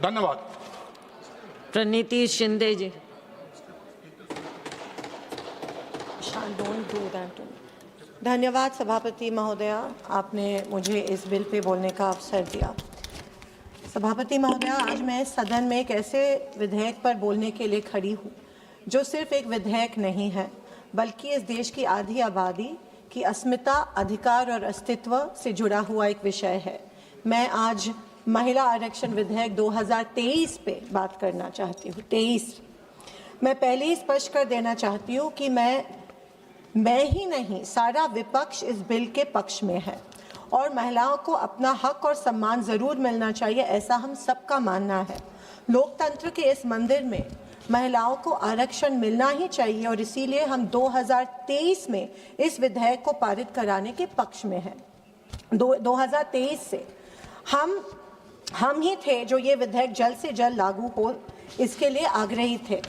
धन्यवाद। प्रणीति शिंदे जी। धन्यवाद सभापति महोदया, आपने मुझे इस बिल पे बोलने का अवसर दिया। सभापति महोदया, आज मैं सदन में एक ऐसे विधेयक पर बोलने के लिए खड़ी हूँ जो सिर्फ एक विधेयक नहीं है, बल्कि इस देश की आधी आबादी की अस्मिता, अधिकार और अस्तित्व से जुड़ा हुआ एक विषय है। मैं आज महिला आरक्षण विधेयक 2023 पे बात करना चाहती हूँ। 23। मैं पहले ही स्पष्ट कर देना चाहती हूँ कि मैं ही नहीं, सारा विपक्ष इस बिल के पक्ष में है और महिलाओं को अपना हक और सम्मान जरूर मिलना चाहिए, ऐसा हम सबका मानना है। लोकतंत्र के इस मंदिर में महिलाओं को आरक्षण मिलना ही चाहिए और इसीलिए हम 2023 में इस विधेयक को पारित कराने के पक्ष में हैं। 2023 से हम ही थे जो ये विधेयक जल्द से जल्द लागू हो, इसके लिए आग्रही थे।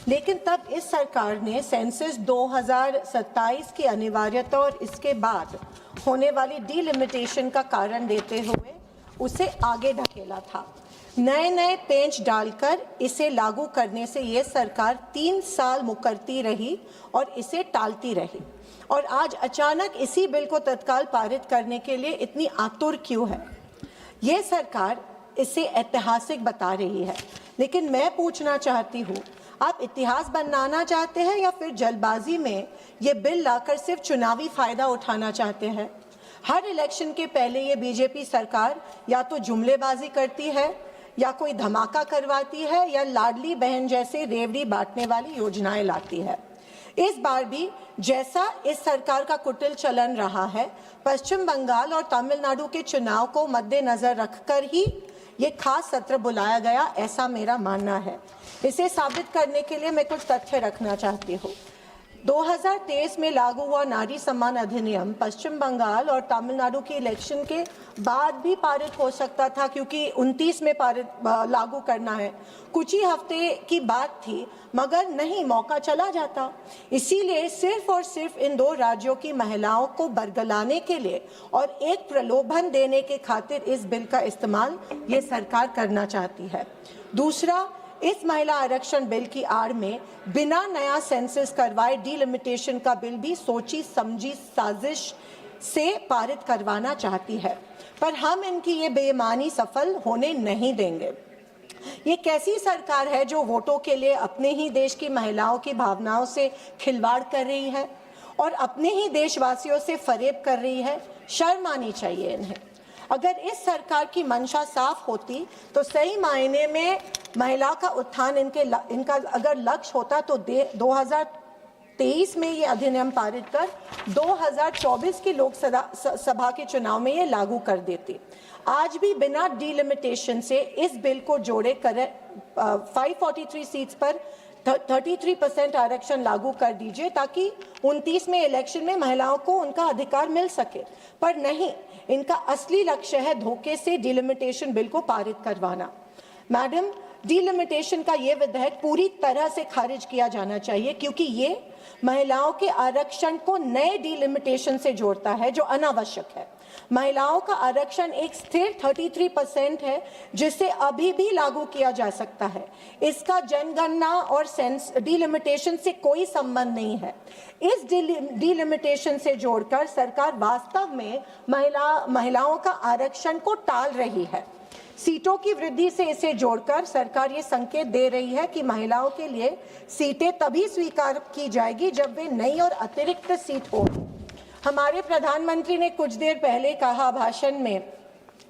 लेकिन तब इस सरकार ने सेंसस 2027 की अनिवार्यता और इसके बाद होने वाली डीलिमिटेशन का कारण देते हुए उसे आगे ढकेला था। नए पेंच डालकर इसे लागू करने से ये सरकार 3 साल मुकरती रही और इसे टालती रही, और आज अचानक इसी बिल को तत्काल पारित करने के लिए इतनी आतुर क्यों है? ये सरकार इसे ऐतिहासिक बता रही है, लेकिन मैं पूछना चाहती हूँ, आप इतिहास बनाना चाहते हैं या फिर जल्दबाजी में ये बिल लाकर सिर्फ चुनावी फायदा उठाना चाहते हैं? हर इलेक्शन के पहले ये बीजेपी सरकार या तो जुमलेबाजी करती है या कोई धमाका करवाती है या लाडली बहन जैसे रेवड़ी बांटने वाली योजनाएं लाती है। इस बार भी जैसा इस सरकार का कुटिल चलन रहा है, पश्चिम बंगाल और तमिलनाडु के चुनाव को मद्देनजर रखकर ही ये खास सत्र बुलाया गया, ऐसा मेरा मानना है। इसे साबित करने के लिए मैं कुछ तथ्य रखना चाहती हूँ। 2023 में लागू हुआ नारी सम्मान अधिनियम पश्चिम बंगाल और तमिलनाडु के इलेक्शन के बाद भी पारित हो सकता था, क्योंकि 29 में लागू करना है। कुछ ही हफ्ते की बात थी, मगर नहीं, मौका चला जाता। इसीलिए सिर्फ और सिर्फ इन 2 राज्यों की महिलाओं को बरगलाने के लिए और एक प्रलोभन देने के खातिर इस बिल का इस्तेमाल ये सरकार करना चाहती है। दूसरा, इस महिला आरक्षण बिल की आड़ में बिना नया सेंसस करवाए डीलिमिटेशन का बिल भी सोची समझी साजिश से पारित करवाना चाहती है, पर हम इनकी ये बेईमानी सफल होने नहीं देंगे। ये कैसी सरकार है जो वोटों के लिए अपने ही देश की महिलाओं की भावनाओं से खिलवाड़ कर रही है और अपने ही देशवासियों से फरेब कर रही है? शर्म आनी चाहिए इन्हें। अगर इस सरकार की मंशा साफ होती तो सही मायने में महिला का उत्थान इनका अगर लक्ष्य होता तो 2023 में ये अधिनियम पारित कर 2024 की लोकसभा के चुनाव में ये लागू कर देती। आज भी बिना डीलिमिटेशन से इस बिल को जोड़े कर 543 सीट्स पर 33% आरक्षण लागू कर दीजिए, ताकि 29 में इलेक्शन में महिलाओं को उनका अधिकार मिल सके। पर नहीं, इनका असली लक्ष्य है धोखे से डीलिमिटेशन बिल को पारित करवाना। मैडम, डीलिमिटेशन का ये विधेयक पूरी तरह से खारिज किया जाना चाहिए, क्योंकि ये महिलाओं के आरक्षण को नए डीलिमिटेशन से जोड़ता है जो अनावश्यक है। महिलाओं का आरक्षण एक स्थिर 33% है, जिसे अभी भी लागू किया जा सकता है। इसका जनगणना और डीलिमिटेशन से कोई संबंध नहीं है। इस डीलिमिटेशन से जोड़कर सरकार वास्तव में महिलाओं का आरक्षण को टाल रही है। सीटों की वृद्धि से इसे जोड़कर सरकार ये संकेत दे रही है कि महिलाओं के लिए सीटें तभी स्वीकार की जाएगी जब वे नई और अतिरिक्त सीट हो। हमारे प्रधानमंत्री ने कुछ देर पहले कहा भाषण में,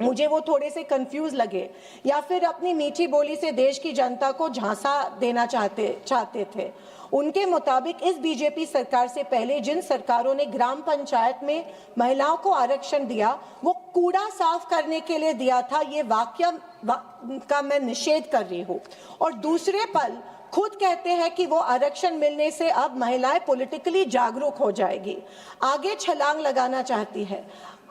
मुझे वो थोड़े से कंफ्यूज लगे, या फिर अपनी मीठी बोली से देश की जनता को झांसा देना चाहते थे। उनके मुताबिक इस बीजेपी सरकार से पहले जिन सरकारों ने ग्राम पंचायत में महिलाओं को आरक्षण दिया, वो कूड़ा साफ करने के लिए दिया था। ये वाक्य का मैं निषेध कर रही हूँ। और दूसरे पल खुद कहते हैं कि वो आरक्षण मिलने से अब महिलाएं पॉलिटिकली जागरूक हो जाएगी, आगे छलांग लगाना चाहती है।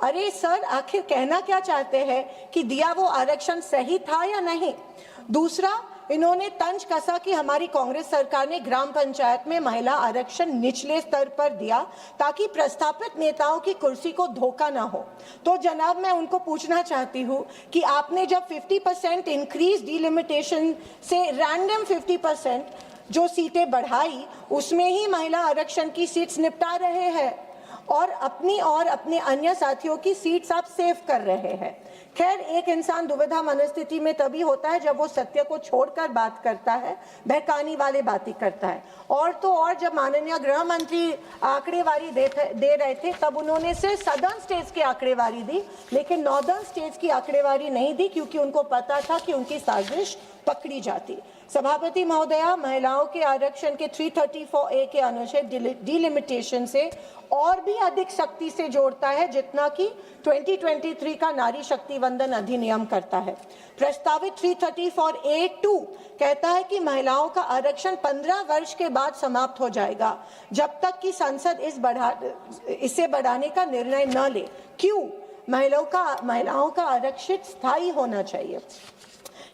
अरे सर, आखिर कहना क्या चाहते हैं कि दिया वो आरक्षण सही था या नहीं? दूसरा, इन्होंने तंज कसा कि हमारी कांग्रेस सरकार ने ग्राम पंचायत में महिला आरक्षण निचले स्तर पर दिया ताकि प्रस्थापित नेताओं की कुर्सी को धोखा ना हो। तो जनाब, मैं उनको पूछना चाहती हूँ कि आपने जब 50% इंक्रीज डिलिमिटेशन से रैंडम 50% जो सीटें बढ़ाई, उसमें ही महिला आरक्षण की सीट्स निपटा रहे हैं और अपने अन्य साथियों की सीट्स आप सेव कर रहे हैं। खैर, एक इंसान दुविधा मनस्थिति में तभी होता है जब वो सत्य को छोड़कर बात करता है, बहकाने वाले बातें करता है। और तो और, जब माननीय गृह मंत्री आंकड़ेवारी दे रहे थे तब उन्होंने सिर्फ सदर्न स्टेट्स की आंकड़ेवारी दी, लेकिन नॉर्दर्न स्टेट्स की आंकड़ेवारी नहीं दी, क्योंकि उनको पता था कि उनकी साजिश पकड़ी जाती। सभापति महोदया, महिलाओं के आरक्षण के 334A के अनुच्छेद डिलिमिटेशन से और भी अधिक सख्ती से जोड़ता है जितना कि 2023 का नारी शक्ति वंदन अधिनियम करता है। प्रस्तावित 334A(2) कहता है कि महिलाओं का आरक्षण 15 वर्ष के बाद समाप्त हो जाएगा जब तक कि संसद इसे बढ़ाने का निर्णय न ले। क्यों? महिलाओं का आरक्षण स्थायी होना चाहिए।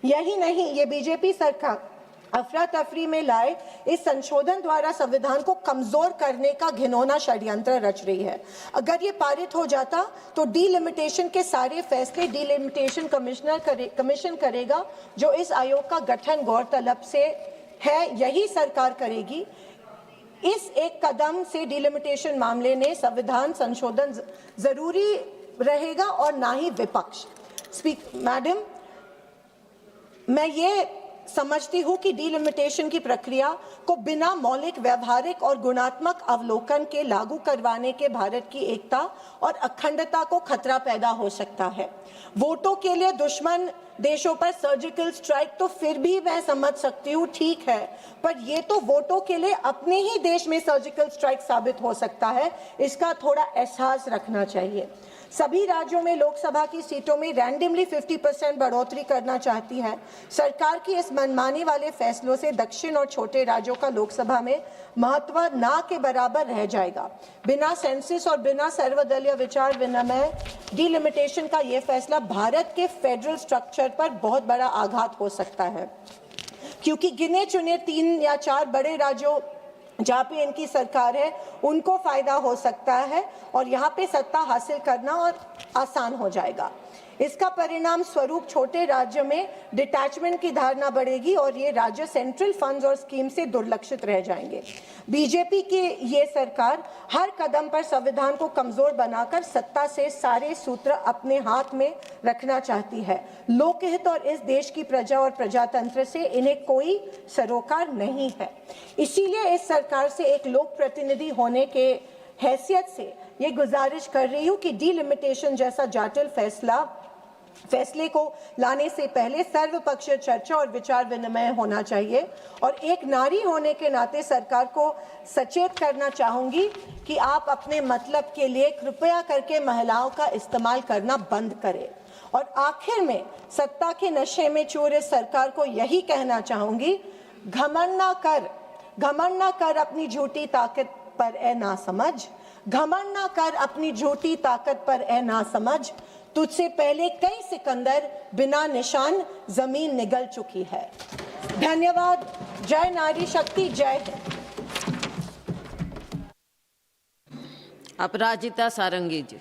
यही नहीं, ये बीजेपी सरकार अफरा तफरी में लाए इस संशोधन द्वारा संविधान को कमजोर करने का घिनौना षड्यंत्र रच रही है। अगर ये पारित हो जाता तो डिलिमिटेशन के सारे फैसले डिलिमिटेशन कमीशन करेगा, जो इस आयोग का गठन गौरतलब से है यही सरकार करेगी। इस एक कदम से डिलिमिटेशन मामले में संविधान संशोधन जरूरी रहेगा और ना ही विपक्ष। मैडम, मैं ये समझती हूँ कि डिलिमिटेशन की प्रक्रिया को बिना मौलिक, व्यवहारिक और गुणात्मक अवलोकन के लागू करवाने के भारत की एकता और अखंडता को खतरा पैदा हो सकता है। वोटों के लिए दुश्मन देशों पर सर्जिकल स्ट्राइक तो फिर भी मैं समझ सकती हूँ, ठीक है, पर ये तो वोटों के लिए अपने ही देश में सर्जिकल स्ट्राइक साबित हो सकता है। इसका थोड़ा एहसास रखना चाहिए। सभी राज्यों में लोकसभा की सीटों में रैंडमली 50% बढ़ोतरी करना चाहती है। सरकार की इस मनमानी वाले फैसलों से दक्षिण और छोटे राज्यों का लोकसभा में महत्व ना के बराबर रह जाएगा। बिना सेंसस और बिना सर्वदलीय विचार विनिमय डिलिमिटेशन का यह फैसला भारत के फेडरल स्ट्रक्चर पर बहुत बड़ा आघात हो सकता है, क्योंकि गिने चुने 3 या 4 बड़े राज्यों जहाँ पे इनकी सरकार है उनको फायदा हो सकता है और यहाँ पे सत्ता हासिल करना और आसान हो जाएगा। इसका परिणाम स्वरूप छोटे राज्य में डिटैचमेंट की धारणा बढ़ेगी और ये राज्य सेंट्रल फंड्स और स्कीम से दुर्लक्षित रह जाएंगे। बीजेपी की ये सरकार हर कदम पर संविधान को कमजोर बनाकर सत्ता से सारे सूत्र अपने हाथ में रखना चाहती है। लोकहित और इस देश की प्रजा और प्रजातंत्र से इन्हें कोई सरोकार नहीं है। इसीलिए इस सरकार से एक लोक प्रतिनिधि होने के हैसियत से ये गुजारिश कर रही हूँ कि डिलिमिटेशन जैसा जटिल फैसले को लाने से पहले सर्वपक्षीय चर्चा और विचार विनिमय होना चाहिए। और एक नारी होने के नाते सरकार को सचेत करना चाहूंगी कि आप अपने मतलब के लिए कृपया करके महिलाओं का इस्तेमाल करना बंद करें। और आखिर में सत्ता के नशे में चूर इस सरकार को यही कहना चाहूंगी, घमंड ना कर अपनी झूठी ताकत पर ए ना समझ, घमंड ना कर अपनी झूठी ताकत पर ए ना समझ, तुझसे पहले कई सिकंदर बिना निशान जमीन निगल चुकी है। धन्यवाद। जय नारी शक्ति, जय हिंद। अपराजिता सारंगी जी।